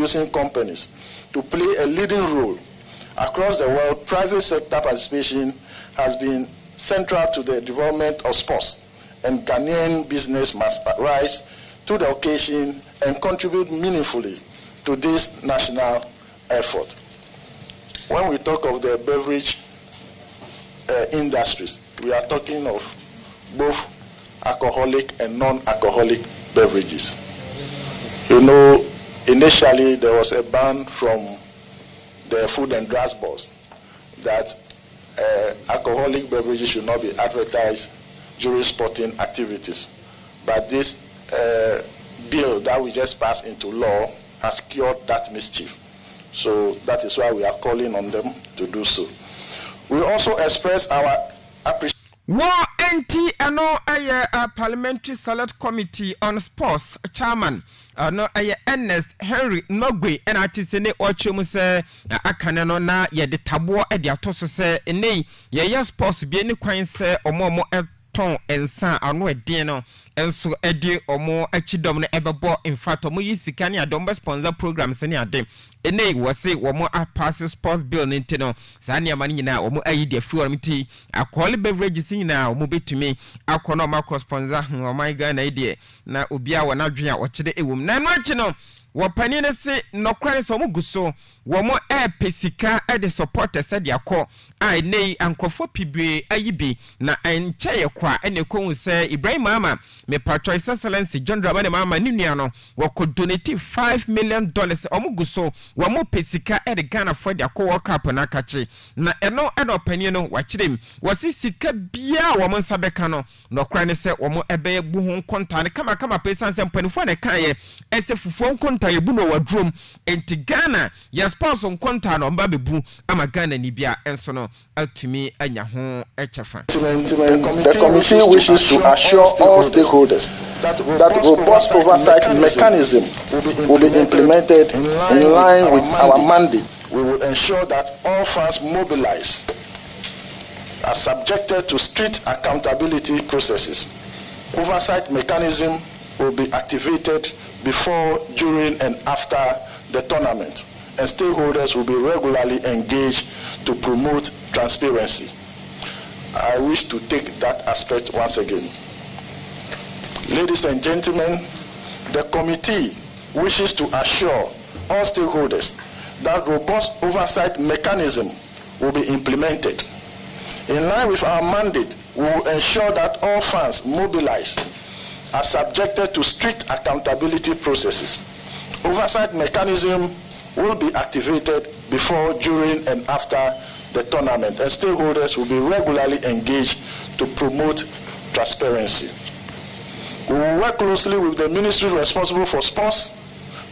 producing companies to play a leading role. Across the world, private sector participation has been central to the development of sports, and Ghanaian business must rise to the occasion and contribute meaningfully to this national effort. When we talk of the beverage industries, we are talking of both alcoholic and non-alcoholic beverages. You know, initially there was a ban from the Food and Drugs Board that alcoholic beverages should not be advertised during sporting activities. But this bill that we just passed into law has cured that mischief. So that is why we are calling on them to do so. We also express our appreciation. War NT ano a parliamentary select committee on sports chairman no Ernest Henry Nogwe and atisene ochemu se akane no na ye de tabo e de atoso se ene ye sports bi ni kwan se omo ton ensa ano edin no enso edi omo achidom no ebebo in fact omo Osikani adom sponsor programs ni ade ene wose womo pass sports bill nti no sa ne amani nyina omo ayi de free ormiti akole beverages nyina omo betumi akono ma sponsor oh my god na ide na obi a wona dwen a ochide ewum na no achi no wopani ne se nokwane so muguso womo pesika de supporters de akọ ai nei ankofo pibre ayibi na enche ye kwa ene kohun se Ibrahim Mama me patro excellence John Dramani Mama ni nua no woko donate $5 million omuguso womo pesika de Ghana for de akọ World Cup na kachi na eno opani no wachirem wasi sika bia womo nsabeka no nokwane se womo ebe buhu konta ne kama pesa nsempani ne kan ye ese fufuo konta ye bu no wadrom enti Ghana ya sponsor konta no mba bebu ama Ghana ni bia enso no atumi anya ho echefa. The committee wishes to assure all stakeholders that robust oversight mechanism will be implemented in line with our mandate. We will ensure that all funds mobilized are subjected to strict accountability processes. Oversight mechanism will be activated before, during, and after the tournament, and stakeholders will be regularly engaged to promote transparency. I wish to take that aspect once again. Ladies and gentlemen, the committee wishes to assure all stakeholders that robust oversight mechanism will be implemented. In line with our mandate, we will ensure that all funds mobilized are subjected to strict accountability processes. Oversight mechanism will be activated before, during, and after the tournament, and stakeholders will be regularly engaged to promote transparency. We will work closely with the ministry responsible for sports,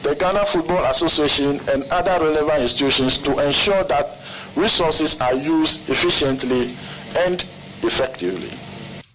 the Ghana Football Association, and other relevant institutions to ensure that resources are used efficiently and effectively.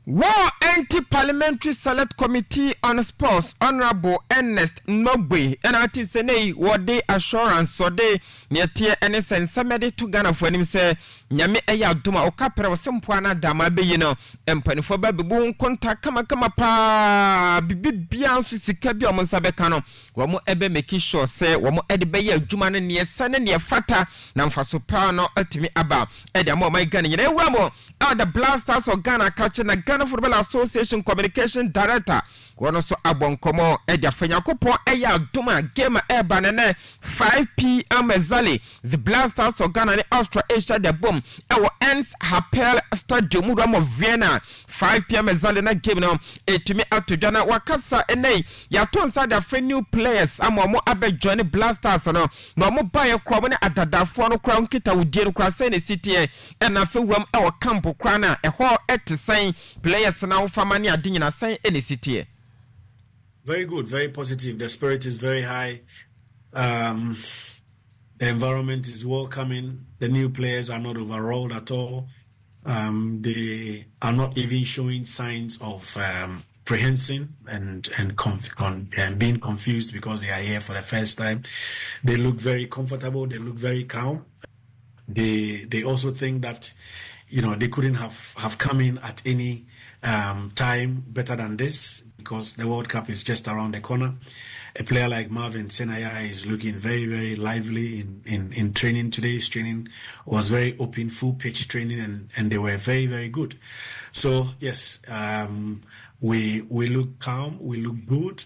War Anti-Parliamentary Select Committee on Sports Honorable Ernest Nogwe and Artisanei Wade Assurance so de near any sense somebody to Ghana for him say Nyame eya duma okapere osempoana dama be you know empanifo ba bebu konta kama pa bibia nso sika bi omonsa beka no wo mo ebe make sure say wo mo ede be ya adwuma no ne sane ne fata na mfaso pa no atimi aba ede mo my Ghana nyina ewura mo the Blasters of Ghana catch na Ghana Football Association Communication Director wono so abonkomo ede afanyakopon eya duma game eba ne 5 p.m. Zali the Blasters of Ghana ne Austria Asia de bom ewo ends Happel Stadium Ramo Vienna 5 p.m. Zali na game no etumi atodwana wakasa enei ya to inside the friend new players amomo abe join Blasters no no mo buy kro mo ne adadafo no kra nkita wudie no kra say ne city e na fe wam ewo camp kra na eho etisen players na wo fama ne ade nyina sen ne city e. Very good, very positive. The spirit is very high. The environment is welcoming. The new players are not overawed at all. They are not even showing signs of apprehension and being confused because they are here for the first time. They look very comfortable. They look very calm. They also think that, you know, they couldn't have come in at any time better than this, because the World Cup is just around the corner. a player like Marvin Senaya is looking very, very lively in training. Today's training was very open, full pitch training, and they were very, very good. So yes, we look calm, we look good.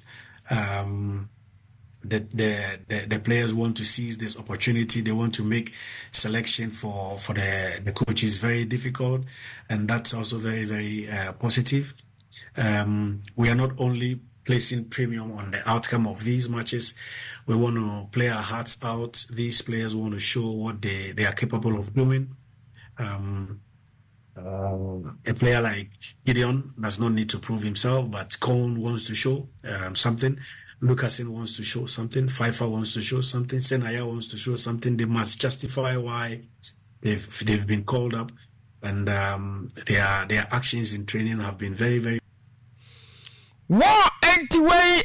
The players want to seize this opportunity. They want to make selection for the coach is very difficult, and that's also very, very positive. We are not only placing premium on the outcome of these matches. We want to play our hearts out. These players want to show what they are capable of doing. A player like Gideon does not need to prove himself, but Cone wants to show something. Lucasen wants to show something. Pfeiffer wants to show something. Senaya wants to show something. They must justify why they've been called up, and their actions in training have been very, very. Anyway,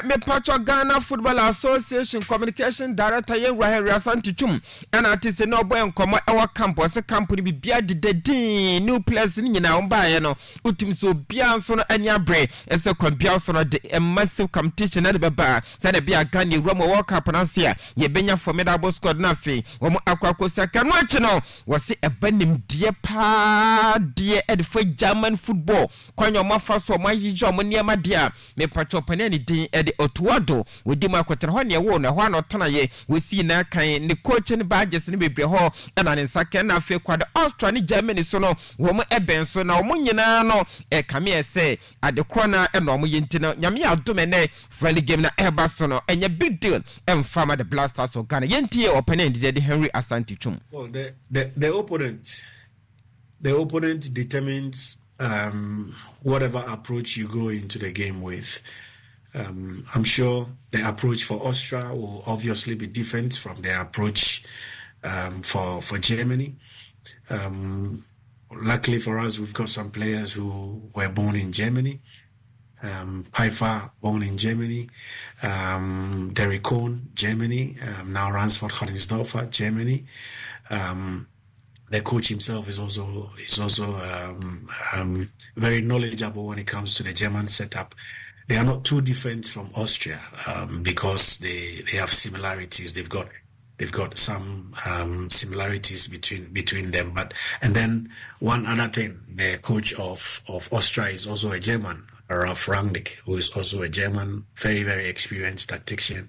me Pacho Ghana Football Association Communication Director Henry Asantichum, and I say no boy and come our campus a company be beard the new players in Yanaumba, Utim so Bianson and Yabre, as a combiason a massive competition at the bar, said a beer Gandhi Roma walk up and here, ye benya formidable squad nothing, Womo Aquacosa can watch no, was it a benim dear pa dear edify German football, coin your muffas for my Germany, my dear, me Pacho Panani din Eddie Otuado, with Dima Quaterhonia won, one or Tanaye, we see na kind the coach and badges in Baby Hall, and an in second, I feel quite Australian Germany sono, woman Ebenson, now Munyanano, e come say, at the corner, and no Muyintino, Yamia Dumene, friendly game na Ebasono, and a big deal, and farmer the blasters of Ghana, Yenti or Panani, Henry Asantichum. Well, the opponent determines whatever approach you go into the game with. I'm sure the approach for Austria will obviously be different from the approach for Germany. Luckily for us, we've got some players who were born in Germany. Pfeiffer, born in Germany. Derek Cohn, Germany. Now runs for Hoddesdorfer, Germany. The coach himself is also very knowledgeable when it comes to the German setup. They are not too different from Austria because they have similarities. They've got some similarities between them. And then one other thing, the coach of Austria is also a German, Ralf Rangnick, who is also a German, very, very experienced tactician.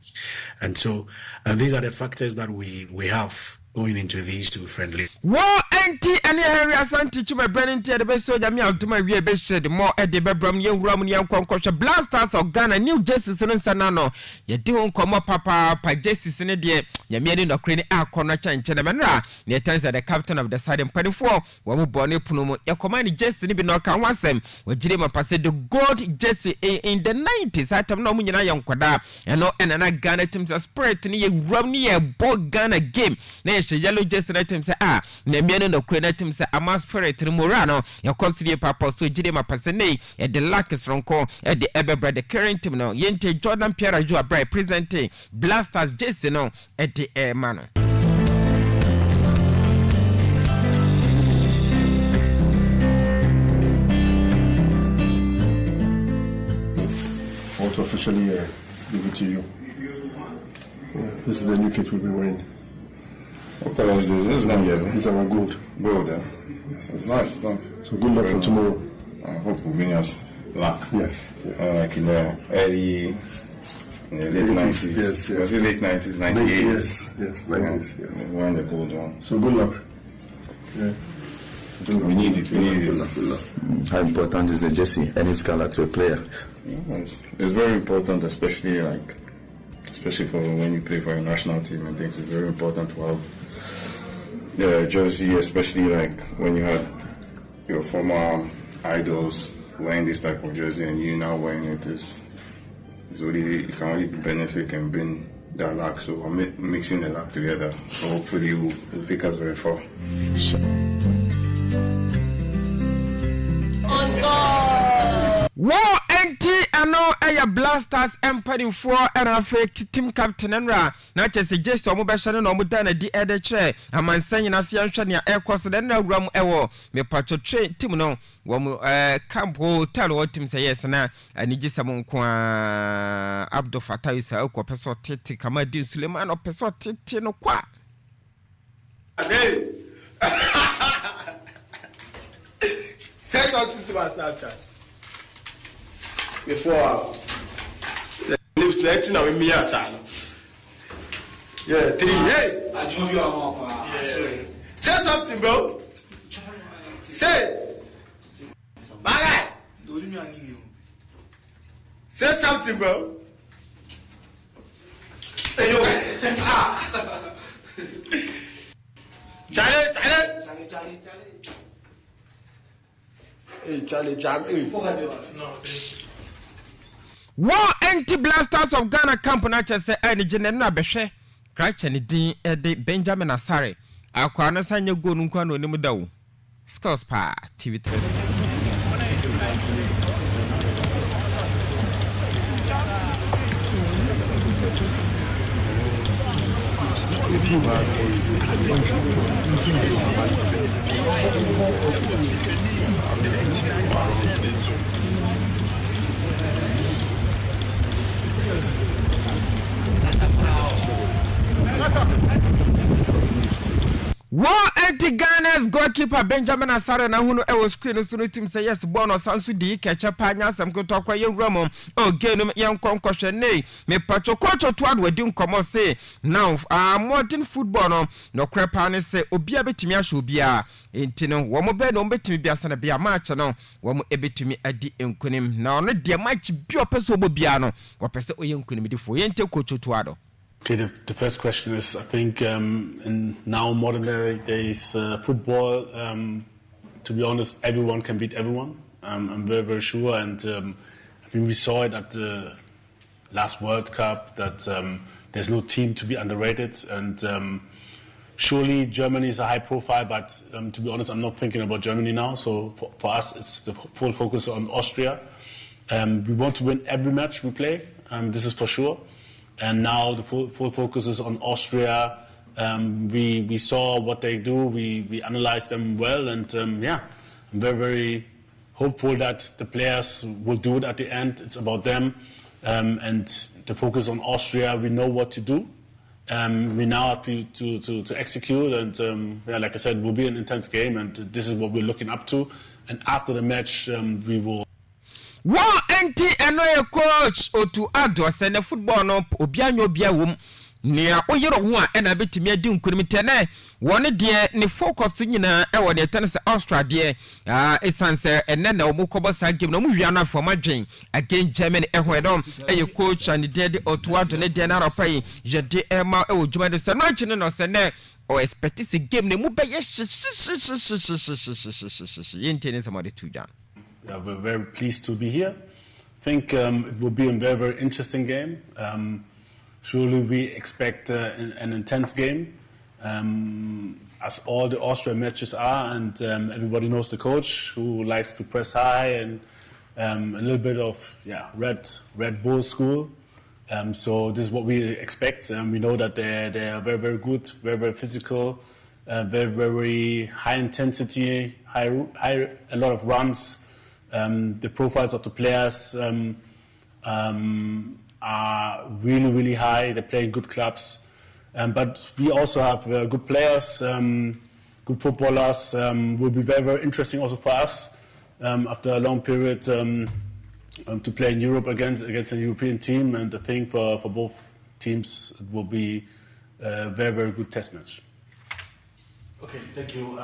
And so these are the factors that we have going into these two friendly. War anti any Henry Asanti to my branding to the best so that me out to my rear best shed more at the Bebram young Roman young Concoction Blasters of Ghana, New Jersey and Sanano. You don't come up, Papa, by Jesse in a dear, you made in the crane our corner change Chenamanra, near times that the captain of the side in 24, when we born a Puno, your command Jesse Nibino can was him, when Jim passed the gold Jesse in the 90s. I have no young Quada, and no and I Ghana teams are spread near Romney a bog Ghana game. Yellow just let him say, Nemian no credit him say, a mass spirit to Morano, your consider papa so Jidema Passene, at the Lacus Ronco, at the Eberbred, the current team no, Yente Jordan Pierre Joa Bright presenting Blasters Jason at the air mano. I want to officially give it to you. This is the new kit we'll be wearing. What color is this? This is not yellow. These are our gold. Gold, yeah. It's nice. So good luck for tomorrow. I hope we'll bring us luck. Yes. Like in the early, late 90s. Yes. Was it late 90s? 98? Yes, 90s. Yes. Wearing the gold one. So good luck. Yeah. We need it. Good luck. How important is the jersey and its color to a player? It's very important, especially for when you play for a national team. I think it's very important to have the jersey, especially like when you had your former idols wearing this type of jersey and you now wearing it. It's really, it can only benefit and bring that luck. So I'm mixing the luck together. So hopefully it will take us very far. War anti ano aya blasters empire for and fake team captain enra na chese jesi omo be hye no omo da na di ede kire amansan nyina se yanhwe ne air course den na awuram ewo me pacho train team no wo camp hotel wo team say yes na anigi sam nko Abdul Fatah isa ko peso tete kama di Suleiman o peso tete no kwa hey say something to my Snapchat before live plenty now with me asano yeah 3 hey I join you on say something bro say my guy say something bro hey yo Charlie hey Charlie jam hey no War anti-blasters of Ghana camp na chese ani jene na behwe krache ne din de Benjamin Asare akwa na sanye go nu kwa no nim dawo Skills pa TV3 War anti-Ghana's goalkeeper Benjamin Asare na hunu ewo screen so no team say yes bono sansu di kecha pa nya asem ko tokwa ye wramo o genum ye nkonkohwe nei me pacho kocho to ado adi nkomo say now modern football no krepa ne say obia betimi ahwe obia enti no wo mo be no betimi bia sana bia match no wo mo ebetimi adi enkunim na ono de match bi opeso obia no wo pese oye enkunim di fo ye nte kocho to ado. Okay, the first question is, I think in now modern days football, to be honest, everyone can beat everyone. I'm very, very sure. And I think we saw it at the last World Cup that there's no team to be underrated. And surely Germany is a high profile, but to be honest, I'm not thinking about Germany now. So for us, it's the full focus on Austria. We want to win every match we play. This is for sure. And now the full focus is on Austria. We saw what they do. We analyzed them well, and yeah, I'm very, very hopeful that the players will do it at the end. It's about them, and the focus on Austria. We know what to do. We now have to execute, and yeah, like I said, it will be an intense game, and this is what we're looking up to. And after the match, we will. War anti enoye coach otu ado sene football no obianyo bia wom nia oyero ho a na betimi adi nkunimtene woni de ne focus nyina e woni tense Australia esanse enne na omukobo sa game no mu wia na for madwen again Germany ehwedom eye coach and de otu ado ne de na rapai je de ema e wodjuma de se no chine no se ne o expect this game ne mu be ye yentene samade tujan. Yeah, we're very pleased to be here. I think it will be a very, very interesting game. Surely we expect an intense game, as all the Austrian matches are, and everybody knows the coach who likes to press high and a little bit of Red Bull school. So this is what we expect. We know that they are very, very good, very, very physical, very, very high intensity, a lot of runs. The profiles of the players are really, really high. They play in good clubs. But we also have good players, good footballers. Will be very, very interesting also for us after a long period to play in Europe against a European team. And I think for both teams it will be a very, very good test match. Okay, thank you.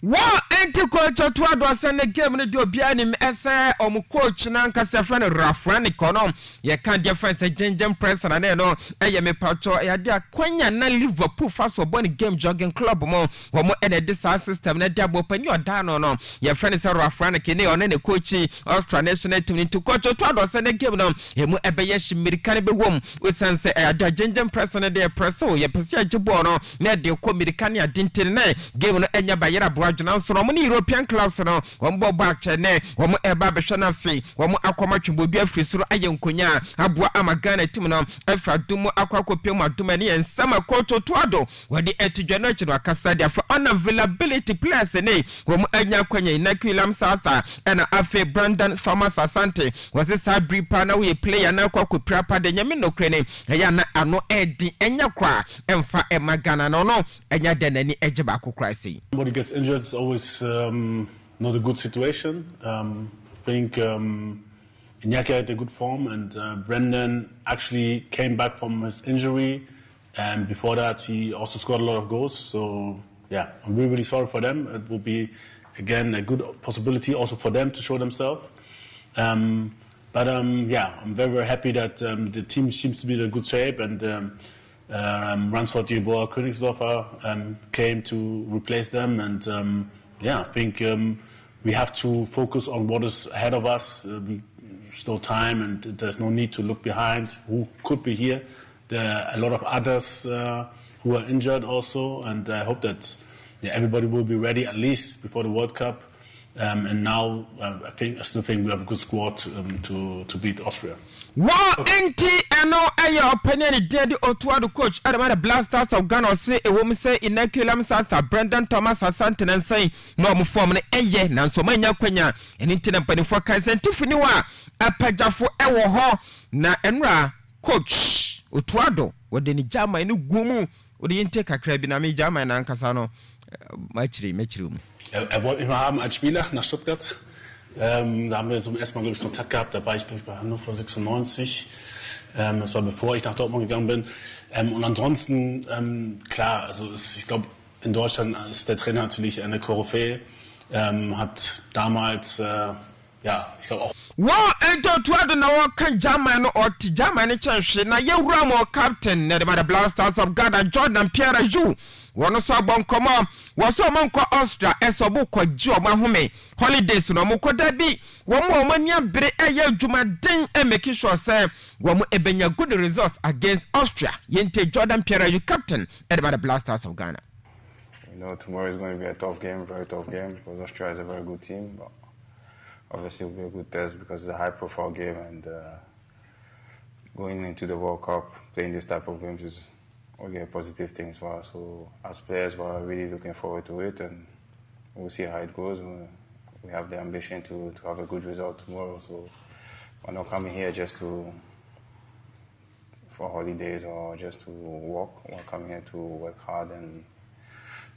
War anti-coach to ado sene game ne de obia nim ese omu coach na nkase friend Rafrani kono ye kan difference gengen press na no eye me pacho ya de akwanya na Liverpool fast for born game jogging club mo wo mo ene de system na de abopani oda no ye friend se Rafrani ke ne one ne coach Australia national team to coach to ado sene game no ye mu ebe ye shimirika be wom we sense ya de gengen press na de press o ye pese ajibo no na de ko mirika ne adintin na game no enya bayera Jordan so no European clubs no wɔn bɔ back chene wɔn eba behwe na fe wɔn akɔma twembodu afiri soro aye nkonya aboa ama Ghana team no afra dumu akwakopem aduma ne ensama koto toado wɔde etudwa no akyi no akasa dia for unavailability players ne wɔn anya kwanya inakulam South and afe Brandon Thomas Asante was this bripa na we player na kwakopra pa de nyame no krene ya na ano edi enya kwa emfa emagana no enya denani ejeba kokra sei. Somebody gets injured is always not a good situation. I think Iñaki had a good form, and Brendan actually came back from his injury, and before that he also scored a lot of goals. So yeah, I'm really sorry for them. It will be again a good possibility also for them to show themselves. But yeah, I'm very happy that the team seems to be in a good shape, and Ransford Jeboa Königsdorfer came to replace them, and yeah, I think we have to focus on what is ahead of us. There's no time, and there's no need to look behind who could be here. There are a lot of others who are injured also, and I hope that everybody will be ready at least before the World Cup. And now I still think we have a good squad to beat Austria. Wow, NT ano ayo opinion dead Otuado coach Adamada Blasters of Ghana say a woman say Inakulam South Brendan Thomas Asante and say no more form eye nan so manya kwanya and intina pani for Kazantifiniwa a pajafo ewo ho na enra coach Otuado wode ni jama enu gumu wode yente kakra bi na me jama na ankasa no machiri mu. Wir haben einen Spieler nach Stuttgart. Da haben wir zum ersten Mal, glaube ich, Kontakt gehabt. Da war ich, glaube ich, bei Hannover 96. Das war bevor ich nach Dortmund gegangen bin. Und ansonsten, klar, also ich glaube, in Deutschland ist der Trainer natürlich eine Koryphäe. Hat damals, ja, ich glaube auch. Wow, ento tuado na wakan German or German chance na ye Ramo captain na the Blasters of Ghana Jordan Pierre Jou. Wono so bon komo wo so mon ko Austria esobo ko ji o mahome holidays no mo ko da bi wo mo mania bere eye adwuma den e make sure say wo mo ebenya good results against Austria yente Jordan Pierre Jou captain at the Blasters of Ghana. You know, tomorrow is going to be a tough game, very tough game, because Austria is a very good team, but obviously it will be a good test because it's a high-profile game, and going into the World Cup, playing this type of games is only a positive thing for us. So as players, we're really looking forward to it, and we'll see how it goes. We have the ambition to have a good result tomorrow, so we're not coming here just for holidays or just to walk. We're coming here to work hard and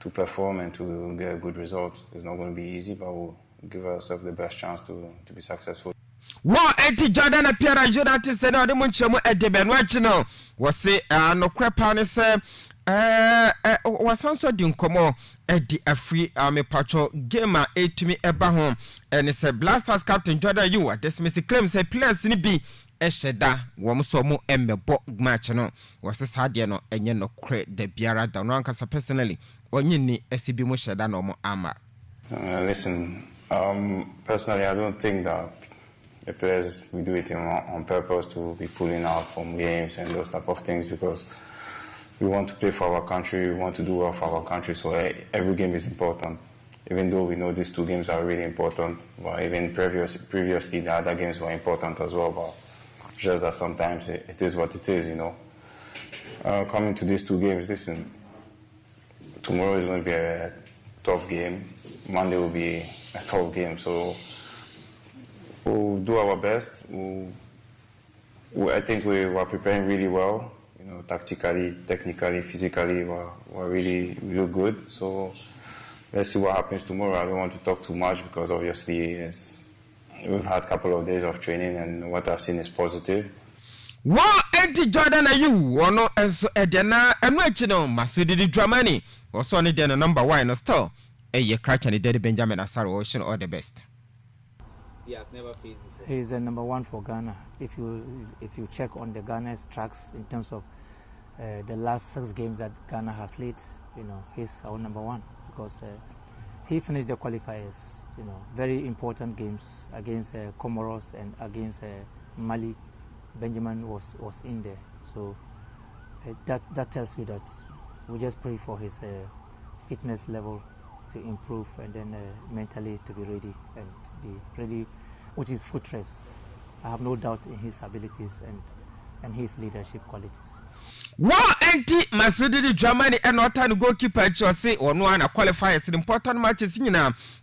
to perform and to get a good result. It's not going to be easy, but we'll give ourselves the best chance to be successful. Wow, enti Jordan Pierre Jonathan said no de munchemu edeben wachino wose no krepa ne se wasanso di nkomo edi afri me pacho gamer etumi eba ho ene se Blasters captain Jordan you dismiss claim say players ni bi esheda wo so mo emmebo match no wose sade no enye no kre de biara da no ankasa personally onyini esibi mo sheda no mo ama. Listen, personally I don't think that the players, we do it on purpose to be pulling out from games and those type of things, because we want to play for our country, we want to do well for our country, so every game is important. Even though we know these two games are really important, but even previously the other games were important as well, but just that sometimes it is what it is, you know. Coming to these two games, listen, tomorrow is going to be a tough game, Monday will be a tough game, so we'll do our best. I think we were preparing really well, you know, tactically, technically, physically, we look good. So let's see what happens tomorrow. I don't want to talk too much because obviously we've had a couple of days of training and what I've seen is positive. Wow, enti Jordan you ono enso edena enu achino Masudi di Dramani also on the number 1 no still ye crash and the Benjamin Asaro Ocean all the best. He has never played before. He is the number 1 for Ghana. If you check on the Ghana's tracks in terms of the last 6 games that Ghana has played, you know, he's our number 1 because he finished the qualifiers. You know, very important games against Comoros and against Mali. Benjamin was in there, so that tells you that we just pray for his fitness level to improve and then mentally to be ready which is footrest. I have no doubt in his abilities and his leadership qualities. War anti Masudi Germany and not an goalkeeper to say or no one qualifiers in important matches in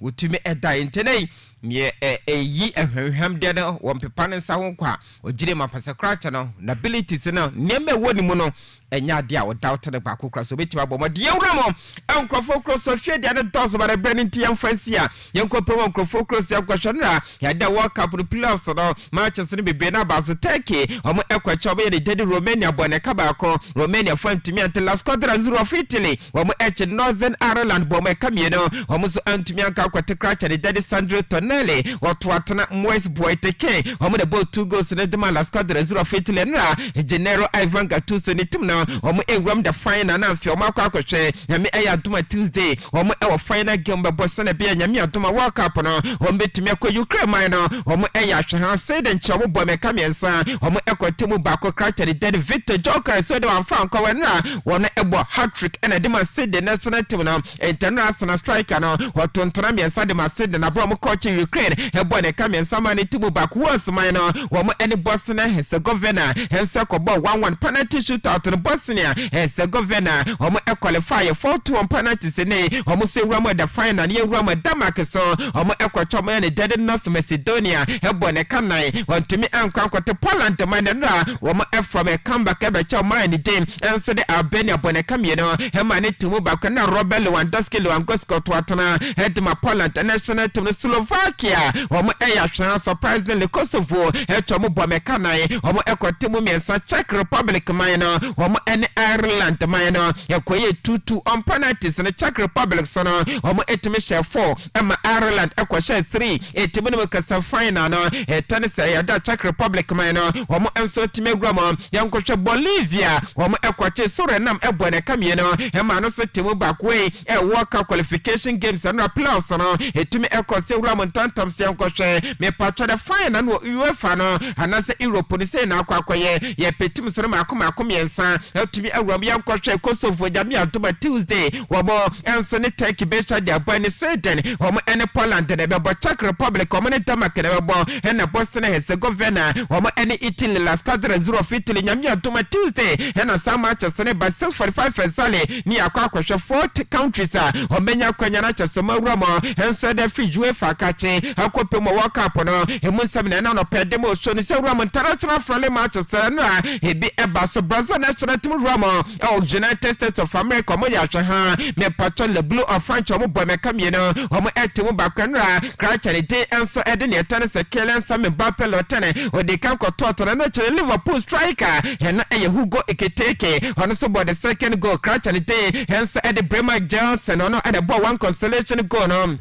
utime eda intene ye yi ehwehwam de no won pepa ne nsa honkwa ogire mapasa kracha no abilities no neme woni mu no enya de a without the back cross so betima bo de yewramo enkrofo cross so fie de dozo bare branding tiam fansia yenkopem enkrofo cross yakwahwanra ya da world cup the playoffs no matches ni bebe na bazo take omo ekwacha obo ye de Romania bone kabako Romania fantimi ante last quarter 0 of Italy omo eche Northern Ireland bo mekamie no omo so antimi anka kwate kracha de Sandro Tonelli watu atana Moise Boiteke omo de ball 2 goals in the last quarter 0 of Italy na Gennaro Ivan Gattuso ni team no omo ewram the final na afio makwa akwhwe nyame eya adoma Tuesday omo ewo final game bebo sene bia nyame adoma World Cup no omo betumi akwa Ukraine man no omo eya ahwe say den chomo bo meka miensa omo ekotemu bako kracha de Victor Joker so de wanfa anko wenra wona ebo hat-trick ena de man the national team no international striker no wotontona miensa de man say na bro mo coach Ukraine ebo ne ka miensa man timu bako was man no omo ene Bosnia Herzegovina henso kobo 1-1 penalty shootout no Bosnia Herzegovina omo qualify 4-2 on penalties ne omo say ramo the final ye ramo Denmark so omo ekwachomo ne dead North Macedonia ebo ne kanai wontumi ankwakwote Poland man na omo from a comeback ebe chama ni dem enso de Albania bone kamie no hema ne timu bakwa na Robert Lewandowski to atana hedma Poland national team Slovakia omo eya hwan surprisingly Kosovo echomo bome kanai omo ekotemu miensa Czech Republic man no omo ene Ireland man no yakoye 2-2 on penalties in the Czech Republic so no omo etimi share 4 ema Ireland ekwa share 3 etimi no kasa final no etane say ya da Czech Republic man no omo enso time gramo yankohwe Bolivia omo ekwache Suriname ebone kamie no ema no so timu bakwe World Cup qualification games and playoffs no etimi ekose gramo tantam se yankohwe me patcho the final no UEFA no anase Europe ni say na akwakoye ye petim so ma akomiensa etimi awram yankohwe Kosovo jami adoma Tuesday womo enso ne Turkey besha de abani Sweden womo ene Poland de bebo Czech Republic womo ne Denmark de bebo ene Bosnia Herzegovina womo ene Italy last quarter 0 of Italy nyami adoma Tuesday ene some matches ne by 6:45 February ni akwakwhwe 40 countries omenya kwanya na chesoma wramo enso de free UEFA kache akopemo World Cup no emunsam na no pedemo so ni se wramo international friendly matches na ebi eba so Brazil national team wramo United States of America mo ya hwe ha me patron le blue of French omo boy me kamie no omo etemu bakwanra kracha de enso ede ne etane se Kylian Mbappe lotene odi kan ko toto na chere Liverpool striker na eye Hugo Ekitike ono so boy the second goal kracha de enso ede Bremer Johnson ono ede ball one consolation goal no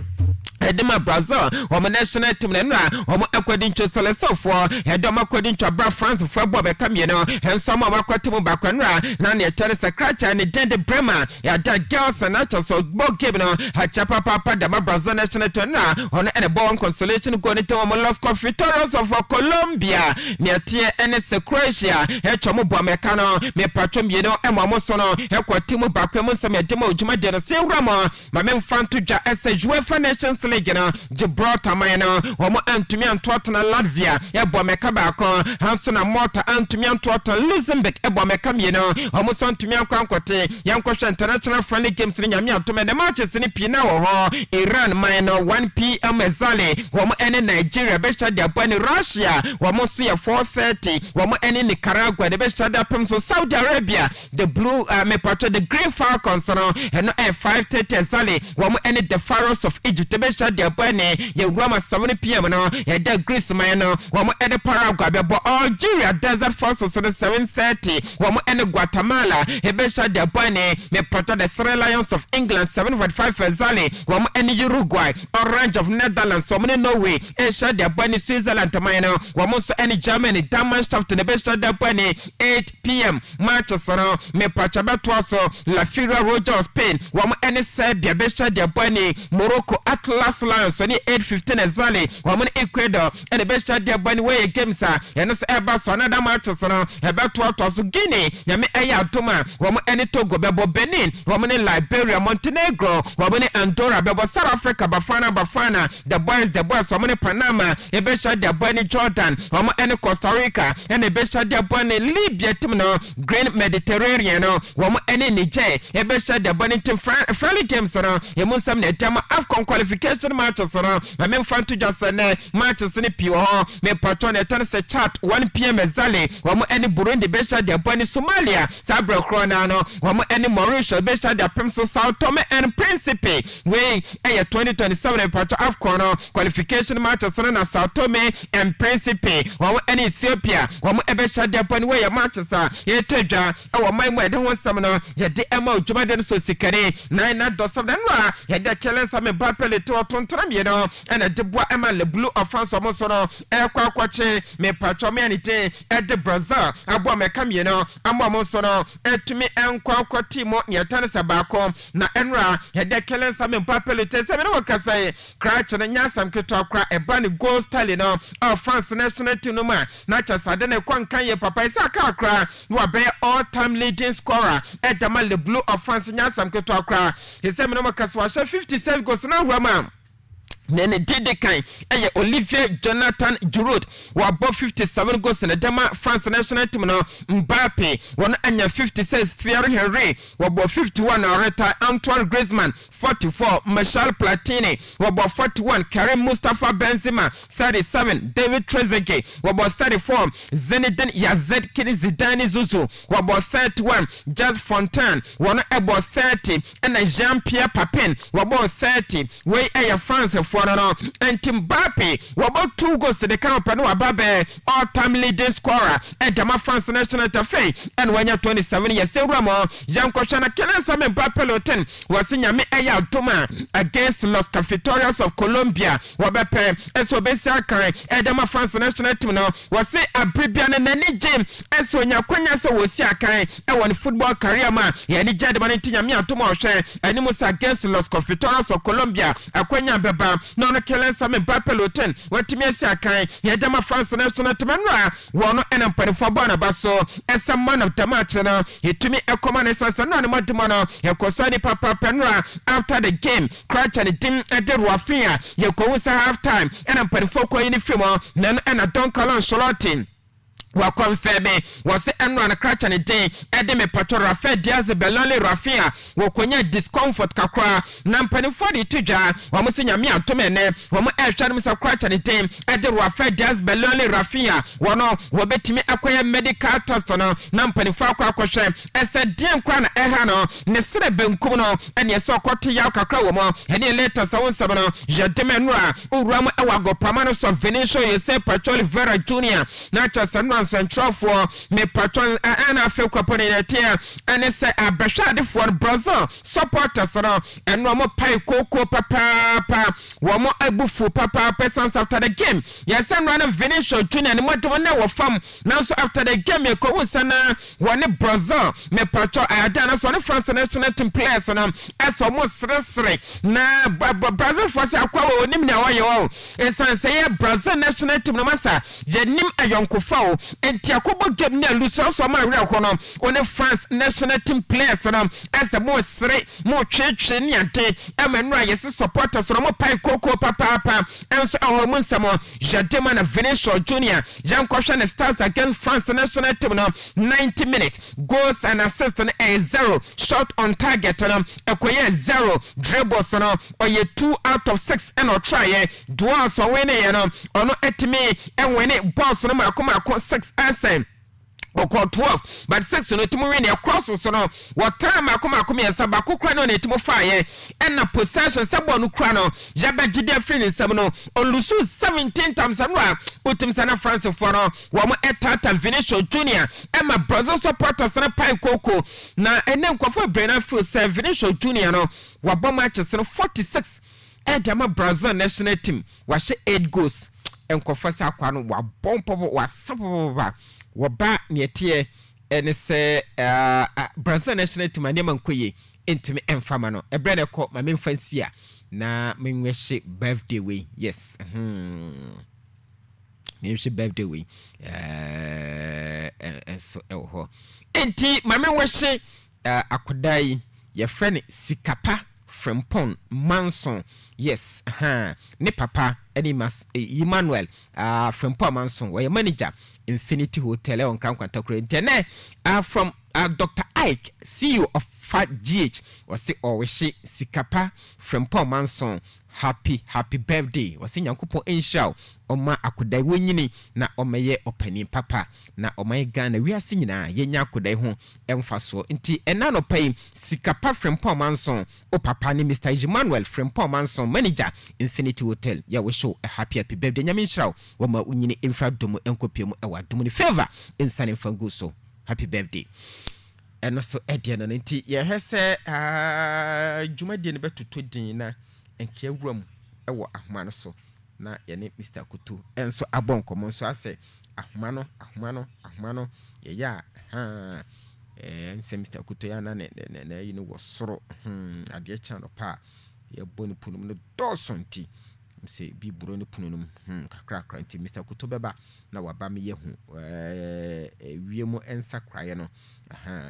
Edema Brazil omo national team na omo akwadincho selesofo edoma akwadincho bra France fo ebo be kamie no enso omo akwatimu bakwanra na ne chere se kracha ne de Bremer ya da girls na choso ball game no hachapa papa da Brazil national team na ono ene ball one consolation goal ne to omo Los Confitores of Colombia ne tie ene se Croatia e chomo bo Americano me patrom ye no emo so no e kwatimu bakwemu se me dema ojuma de no se wramo ma me mfanto dwa UEFA Nations League na Gibraltar man no omo antumi antotna Latvia e bo meka baako hanso na Malta antumi antotna Luxembourg e bo meka mie no omo so antumi akwankote yankohwe international friendly games ni nyame atome na matches ni pina wo ho Iran man no 1 PM ezale omo ene Nigeria be shade abani Russia omo so ye 4:30 omo ene Nicaragua de be shade apem so Saudi Arabia the blue me patro the Green Falcons no eno 5:30 ezale omo ene the Pharaohs of Egypt be shade abani ye Roma 7 PM no ye the Greece man no omo ene Paraguay be bo Algeria Desert Forces so 7:30 omo ene Guatemala e be shade abani me patro the Three Lions of England 7:45 ezale omo ene Uruguay Orange of Netherlands so many Norway e shade abani Switzerland man no omo so ene Germany Darmstadt ne be shade abani 8 PM Manchester no me patro be to so La Fiera Roja of Spain omo ene Serbia be shade abani Morocco Atlas Stars Lions ni 8:15 exactly wɔn Ecuador ɛna be shade abani way games a ɛno so ɛba so another matches no ɛbɛto so Guinea nyame ɛyɛ atoma wɔn ɛne Togo bɛbɔ Benin wɔn ne Liberia Montenegro wɔn ne Andorra bɛbɔ South Africa Bafana the boys wɔn ne Panama ɛbɛ shade abani Jordan wɔn ɛne Costa Rica ɛna ɛbɛ shade abani Libya team no Green Mediterranean no wɔn ɛne Niger ɛbɛ shade abani team friendly games no emu nsɛm na ɛtɛm AFCON qualification matches no mame mfanto jasane matches ne pio ho me patron etan se chat 1 PM exactly wɔn ɛne Burundi bɛ shade abani Somalia Sabra Corona no wɔn ɛne Mauritius bɛ shade apem so Sao Tome and Principe we ɛyɛ 2027 patron AFCON no qualification matches no na Sao Tome and Principe wɔn ɛne Ethiopia wɔn ɛbɛ shade abani we matches a yɛtadwa ɛwɔ man mu ɛde ho nsɛm no yɛde ɛma odwumade no so sikare 9.7 no yɛde kelen sa me Bapele to tontram ye no ɛna de boa ɛma le blue of France ɔmo so no ɛkɔ akɔkye me patron me anite ɛde Brazil aboa me kam ye no amo so no ɛtumi ɛnkɔ akɔti mo yɛtane sa baako na ɛnra yɛde kelen sa me Bapele te sɛ me no kasa crutch no nyasam keto akra ɛba ne goal style no of France national team no ma na kyasade ne kɔnkan ye papa isa ka akra no abɛ all time leading scorer ɛdama le blue of France nyasam keto akra sɛ me no kasa wa 56 goals na Roma Nene dede kan eye Olivier Jonathan Giroud wabo 57 goals in the Dema France national team no Mbappe won anya 56 Thierry Henry wabo 51 Areta Antoine Griezmann 44 Michel Platini wabo 41 Karim Mustafa Benzema 37 David Trezeguet wabo 34 Zinedine Zidane Zouzu wabo 31 Jazz Fontaine won ebo 30 and Jean-Pierre Papin wabo 30 we aya France no and Mbappe wabo 2 goals to the camp no ababe all time leading scorer and Dama France national team and when you're 27 years Ramo Janko Chana Kenesa Mbappe Loten was in Yami Eya Toma against Los Cafeterias of Colombia wabepe eso besiaka and Dama France national team no was say Abribian and any gym eso nyakwanya se wosiaka e won football career ma ye ni jade man tinyami atoma ohwe animus against Los Cafeterias of Colombia akwanya beba no kelen sa me Bapeloten watimi asiakan ye Dama France national team no wono enam panifo bana baso esa man of the match no yetumi ekoma ne sansa no ne madimo no yekosani papa penra after the game crash and team ede Ruafia yekowo half time enam panifo ko yini fimo nan ena Don Carlo Ancelotti wa confirm was enra na crash and day ede me patro Rafael Diaz Belali Rafia wo konya discomfort kakra na mpanifo de tujwa wo mo senya mi atomene wo mo ehwa no sa crash and day ede Rafael Diaz Belali Rafia wono wo betimi akoya medical test no na mpanifo akɔhwɛ ese dien kwa na ɛha no ne sere benkum no ene ɛsɛ ɔkɔte ya kakra wo mo ene later sa wonsɛm no jedemenra uram awagopama no so Vinicius yese Patrick Vera Junior na chasanwa Central for me patron ana fe kwapone netia ene se abehwade for Brazil supporters no eno mo pai koko papa wo mo abufu papa persons after the game yes and run Vinicius Junior ne modem na wo fam now so after the game e ko wusana wone Brazil me patron ada na so ne France national team players no eso mo sresre na Brazil for se akwa wo nim na wo ye wo esan se ye Brazil national team no masa je nim ayonkofa wo enti akobo game na luso so ma were akono one France national team players no asa mo sre mo twetwe ni ante emanu ayese supporters no mo pai koko papa enso ahomu nsamo Jadema na Vinicius Junior Jankohwa ne Stars against France national team no 90 minutes goals and assists no 0 shot on target no ekoye 0 dribbles no oye 2 out of 6 and or try dual so win no ono etimi enwene balls no makoma 6 SM Oko 12 but 6 no timu win across so no what time akoma yesa ba kokra no na timu fire and na possession sabo no kra no jaba gide free nsam no olusu 17 times anwa utim sana France for no wo mo etata Vinicius Junior Emma Brazil supporters na pai koko na ene nkofo Brenna Field say Vinicius Junior no wabɔ matches no 46 and Emma Brazil national team wa she 8 goals enkofo sa kwa no wabɔ popo wasapopa woba nietie ene se Brazil national team ane man koye intimi emfama no ebre ne ko ma memfansia na menwehye birthday we yes menwehye birthday we so ewo enti ma menwehye akodai ye frene Sikapa Frempong Manson yes ne papa Animas Emmanuel Frempong Manson we manager Infinity Hotel on Crown Quantakure ntene from Dr. Ike CEO of 5GH was always Sikapa Frempong Manson happy birthday was nyankopon enhia oma akodai wonyini na omeye opani papa na omay Ghana wiase nyina yenya akodai ho emfaso nti enano pay Sikapa Frempong Manson o papa ni Mr. Emmanuel Frempong Manson manager Infinity Hotel ya we show a happy birthday nyame nhyira wo ma unyini infra domo enkopiem ewa domo ni favor insane fanguso happy birthday eno so edie no nti ye hwese dwumadie ne betoto din na enke awuram ewo ahoma no so na yene Mr. Kutu enso abonkomo so ase ahoma no ye ya Mr. Kutu ya na yini wo soro ade chano pa ye boni punum no dosonti se bi buro ne pununum kakra nti Mr. Kutu beba na waba me yehu wiemo ensa kraye no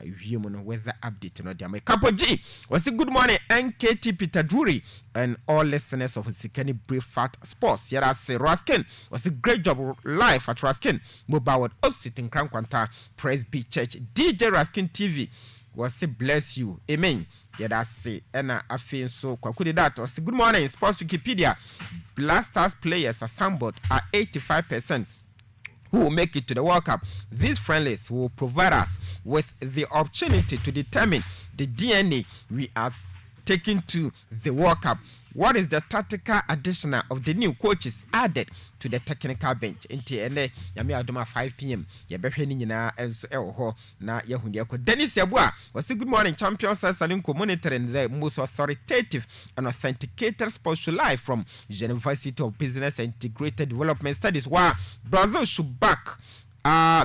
wiemo no weather update no dia me kapoji was good morning NKT Peter Drury and all listeners of Osikani Breakfast Sports yara say Raskin was a great job live at Raskin mobile world opposite in Krankwanta Praise Be Church DJ Raskin TV was say bless you amen yada say ena afin so kwakude that was good morning Sports Wikipedia Blasters players assembled are 85% who will make it to the World Cup. These friendlies will provide us with the opportunity to determine the DNA we are taking to the World Cup. What is the tactical additional of the new coaches added to the technical bench? Inti ene yami adoma 5 p.m. Yebehwe ni nyina enso ewo na yehunde ko Dennis Yabua was good morning champions Salinko monitoring the most authoritative and authenticated sports show live from University of Business and Integrated Development Studies where Brazil should back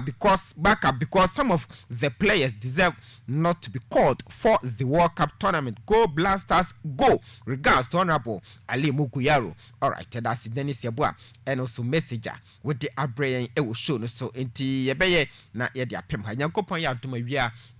because some of the players deserve not to be called for the World Cup tournament. Go Blasters, go! Regards to Honorable Ali Muguyaro. All right, that's Dennis Yabua and also messenger with the Abraham Ewo show. So inti yebeye na yedi apem ha nyankopon ya adoma wia